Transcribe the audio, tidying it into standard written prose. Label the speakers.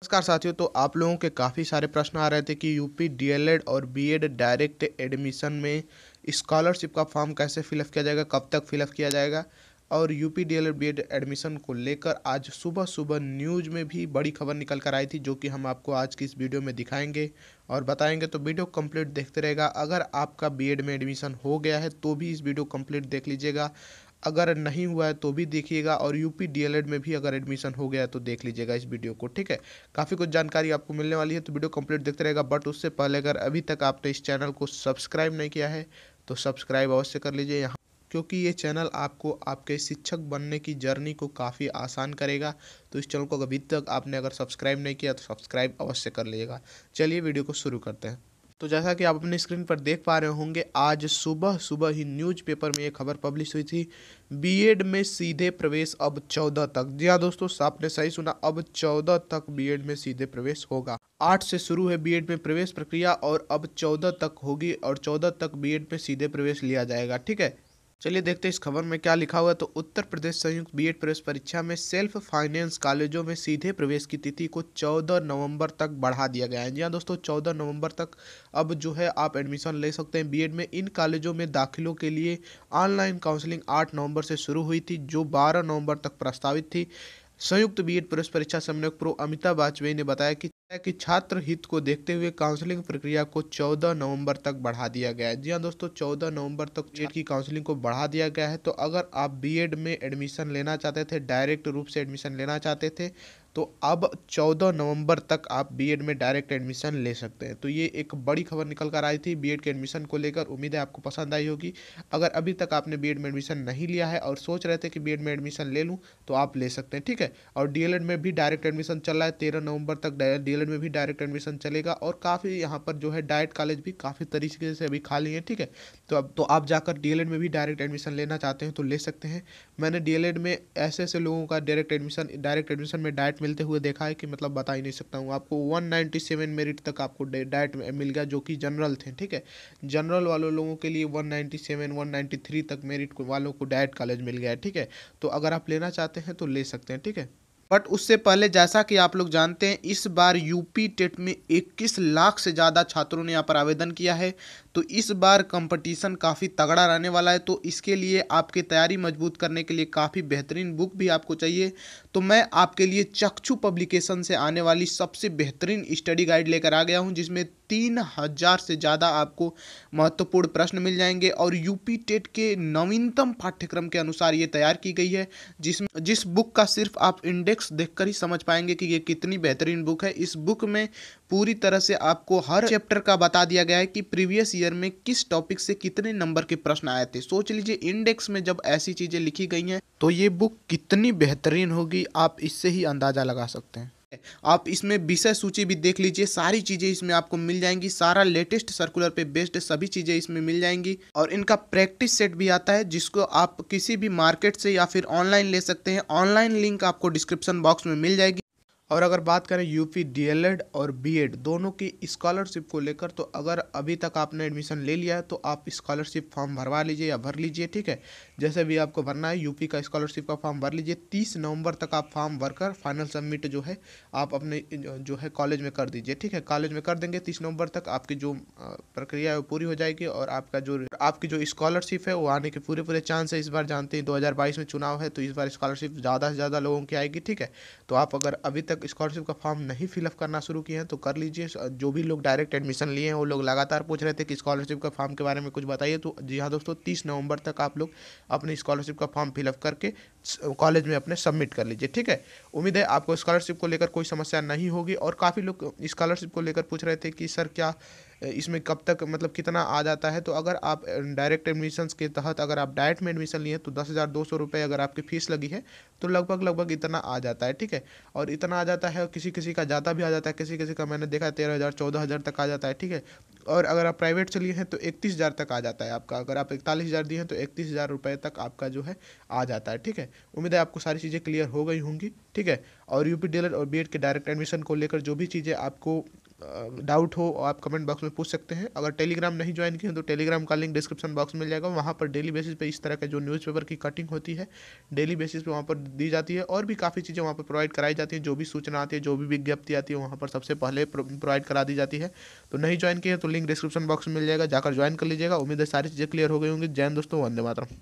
Speaker 1: नमस्कार साथियों। तो आप लोगों के काफ़ी सारे प्रश्न आ रहे थे कि यूपी डीएलएड और बीएड डायरेक्ट एडमिशन में स्कॉलरशिप का फॉर्म कैसे फिलअप किया जाएगा, कब तक फिलअप किया जाएगा। और यूपी डीएलएड बीएड एडमिशन को लेकर आज सुबह सुबह न्यूज़ में भी बड़ी खबर निकल कर आई थी, जो कि हम आपको आज की इस वीडियो में दिखाएंगे और बताएंगे। तो वीडियो कंप्लीट देखते रहेगा। अगर आपका बीएड में एडमिशन हो गया है तो भी इस वीडियो कंप्लीट देख लीजिएगा, अगर नहीं हुआ है तो भी देखिएगा, और यूपी डीएलएड में भी अगर एडमिशन हो गया है तो देख लीजिएगा इस वीडियो को। ठीक है, काफ़ी कुछ जानकारी आपको मिलने वाली है, तो वीडियो कंप्लीट देखते रहेगा। बट उससे पहले अगर अभी तक आपने इस चैनल को सब्सक्राइब नहीं किया है तो सब्सक्राइब अवश्य कर लीजिए यहाँ, क्योंकि ये चैनल आपको आपके शिक्षक बनने की जर्नी को काफ़ी आसान करेगा। तो इस चैनल को अभी तक आपने अगर सब्सक्राइब नहीं किया तो सब्सक्राइब अवश्य कर लीजिएगा। चलिए वीडियो को शुरू करते हैं। तो जैसा कि आप अपनी स्क्रीन पर देख पा रहे होंगे, आज सुबह सुबह ही न्यूज़पेपर में ये खबर पब्लिश हुई थी, बीएड में सीधे प्रवेश अब 14 तक। जी हाँ दोस्तों, आपने सही सुना, अब 14 तक बीएड में सीधे प्रवेश होगा। 8 से शुरू है बीएड में प्रवेश प्रक्रिया और अब 14 तक होगी, और 14 तक बीएड में सीधे प्रवेश लिया जाएगा। ठीक है, चलिए देखते हैं इस खबर में क्या लिखा हुआ है। तो उत्तर प्रदेश संयुक्त बीएड प्रवेश परीक्षा में सेल्फ फाइनेंस कॉलेजों में सीधे प्रवेश की तिथि को 14 नवंबर तक बढ़ा दिया गया है। जी हाँ दोस्तों, 14 नवंबर तक अब जो है आप एडमिशन ले सकते हैं बीएड में। इन कॉलेजों में दाखिलों के लिए ऑनलाइन काउंसलिंग 8 नवंबर से शुरू हुई थी, जो 12 नवंबर तक प्रस्तावित थी। संयुक्त बीएड प्रवेश परीक्षा समन्वयक प्रो अमिता वाजपेयी ने बताया कि छात्र हित को देखते हुए काउंसलिंग प्रक्रिया को 14 नवंबर तक बढ़ा दिया गया है। जी हाँ दोस्तों, 14 नवंबर तक बीएड की काउंसलिंग को बढ़ा दिया गया है। तो अगर आप बीएड में एडमिशन लेना चाहते थे, डायरेक्ट रूप से एडमिशन लेना चाहते थे, तो अब 14 नवंबर तक आप बीएड में डायरेक्ट एडमिशन ले सकते हैं। तो ये एक बड़ी खबर निकल कर आई थी बीएड के एडमिशन को लेकर। उम्मीद है आपको पसंद आई होगी। अगर अभी तक आपने बीएड में एडमिशन नहीं लिया है और सोच रहे थे कि बीएड में एडमिशन ले लूँ, तो आप ले सकते हैं। ठीक है, और डीएलएड में भी डायरेक्ट एडमिशन चल रहा है, 13 नवंबर तक डीएलएड में भी डायरेक्ट एडमिशन चलेगा। और काफ़ी यहाँ पर जो है डाइट कॉलेज भी काफ़ी तरीके से अभी खाली हैं। ठीक है, तो अब तो आप जाकर डीएलएड में भी डायरेक्ट एडमिशन लेना चाहते हैं तो ले सकते हैं। मैंने डीएलएड में ऐसे ऐसे लोगों का डायरेक्ट एडमिशन में डाइट मिलते हुए देखा है कि मतलब बता ही नहीं सकता हूँ आपको। 197 मेरिट तक आपको डाइट मिल गया, जो कि जनरल थे। ठीक है, जनरल वालों लोगों के लिए 197 193 तक मेरिट वालों को डाइट कॉलेज मिल गया है। ठीक है, तो अगर आप लेना चाहते हैं तो ले सकते हैं। ठीक है, बट उससे पहले जैसा कि आप लोग जानते हैं, इस बार यूपी टेट में 21 लाख से ज़्यादा छात्रों ने यहाँ पर आवेदन किया है। तो इस बार कंपटीशन काफ़ी तगड़ा रहने वाला है। तो इसके लिए आपकी तैयारी मजबूत करने के लिए काफ़ी बेहतरीन बुक भी आपको चाहिए। तो मैं आपके लिए चक्षु पब्लिकेशन से आने वाली सबसे बेहतरीन स्टडी गाइड लेकर आ गया हूँ, जिसमें 3000 से ज़्यादा आपको महत्वपूर्ण प्रश्न मिल जाएंगे और यूपी टेट के नवीनतम पाठ्यक्रम के अनुसार ये तैयार की गई है। जिस बुक का सिर्फ आप इंडेक्स देखकर ही समझ पाएंगे कि ये कितनी बेहतरीन बुक है। इस बुक में पूरी तरह से आपको हर चैप्टर का बता दिया गया है कि प्रीवियस ईयर में किस टॉपिक से कितने नंबर के प्रश्न आए थे। सोच लीजिए, इंडेक्स में जब ऐसी चीज़ें लिखी गई हैं तो ये बुक कितनी बेहतरीन होगी, आप इससे ही अंदाज़ा लगा सकते हैं। आप इसमें विषय सूची भी देख लीजिए, सारी चीज़ें इसमें आपको मिल जाएंगी। सारा लेटेस्ट सर्कुलर पे बेस्ड सभी चीज़ें इसमें मिल जाएंगी। और इनका प्रैक्टिस सेट भी आता है, जिसको आप किसी भी मार्केट से या फिर ऑनलाइन ले सकते हैं। ऑनलाइन लिंक आपको डिस्क्रिप्शन बॉक्स में मिल जाएगी। और अगर बात करें यूपी डीएलएड और बीएड दोनों की स्कॉलरशिप को लेकर, तो अगर अभी तक आपने एडमिशन ले लिया है तो आप स्कॉलरशिप फॉर्म भरवा लीजिए या भर लीजिए। ठीक है, जैसे भी आपको भरना है, यूपी का स्कॉलरशिप का फॉर्म भर लीजिए। 30 नवंबर तक आप फॉर्म भरकर फाइनल सबमिट जो है आप अपने जो है कॉलेज में कर दीजिए। ठीक है, कॉलेज में कर देंगे 30 नवंबर तक आपकी जो प्रक्रिया है वो पूरी हो जाएगी, और आपकी जो स्कॉलरशिप है वो आने के पूरे पूरे चांस है। इस बार जानते हैं 2022 में चुनाव है, तो इस बार स्कॉलरशिप ज़्यादा से ज़्यादा लोगों की आएगी। ठीक है, तो आप अगर अभी तक स्कॉलरशिप का फॉर्म नहीं फिलअप करना शुरू किए हैं तो कर लीजिए। जो भी लोग डायरेक्ट एडमिशन लिए हैं वो लोग लगातार पूछ रहे थे कि स्कॉलरशिप का फॉर्म के बारे में कुछ बताइए। तो जी हाँ दोस्तों, 30 नवंबर तक आप लोग अपनी स्कॉलरशिप का फॉर्म फिलअप करके कॉलेज में अपने सबमिट कर लीजिए। ठीक है, उम्मीद है आपको स्कॉलरशिप को लेकर कोई समस्या नहीं होगी। और काफ़ी लोग स्कॉलरशिप को लेकर पूछ रहे थे कि सर क्या इसमें कब तक मतलब कितना आ जाता है। तो अगर आप डायरेक्ट एडमिशन्स के तहत अगर आप डायरेक्ट में एडमिशन लिए तो 10,200 रुपये अगर आपकी फ़ीस लगी है तो लगभग इतना आ जाता है। ठीक है, और इतना आ जाता है, किसी किसी का ज़्यादा भी आ जाता है, किसी किसी का मैंने देखा 13,000 14,000 तक आ जाता है। ठीक है, और अगर आप प्राइवेट से लिए हैं तो 31,000 तक आ जाता है आपका। अगर आप 41,000 दिए हैं तो 31,000 रुपये तक आपका जो है आ जाता है। ठीक है, उम्मीद है आपको सारी चीज़ें क्लियर हो गई होंगी। ठीक है, और यूपी डीएलएड और बीएड के डायरेक्ट एडमिशन को लेकर जो भी चीज़ें आपको डाउट हो आप कमेंट बॉक्स में पूछ सकते हैं। अगर टेलीग्राम नहीं ज्वाइन किए तो टेलीग्राम का लिंक डिस्क्रिप्शन बॉक्स में मिल जाएगा। वहाँ पर डेली बेसिस पे इस तरह के जो न्यूज़पेपर की कटिंग होती है डेली बेसिस पे वहाँ पर दी जाती है, और भी काफ़ी चीज़ें वहाँ पर प्रोवाइड कराई जाती हैं। जो भी सूचना आती है, जो भी विज्ञप्ति आती है, वहाँ पर सबसे पहले प्रोवाइड करा दी जाती है। तो नहीं ज्वाइन किए तो लिंक डिस्क्रिप्शन बॉक्स में मिल जाएगा, जाकर ज्वाइन कर लीजिएगा। उम्मीद है सारी चीज़ें क्लियर हो गई होंगी। जय हिंद दोस्तों, वंदे मातरम।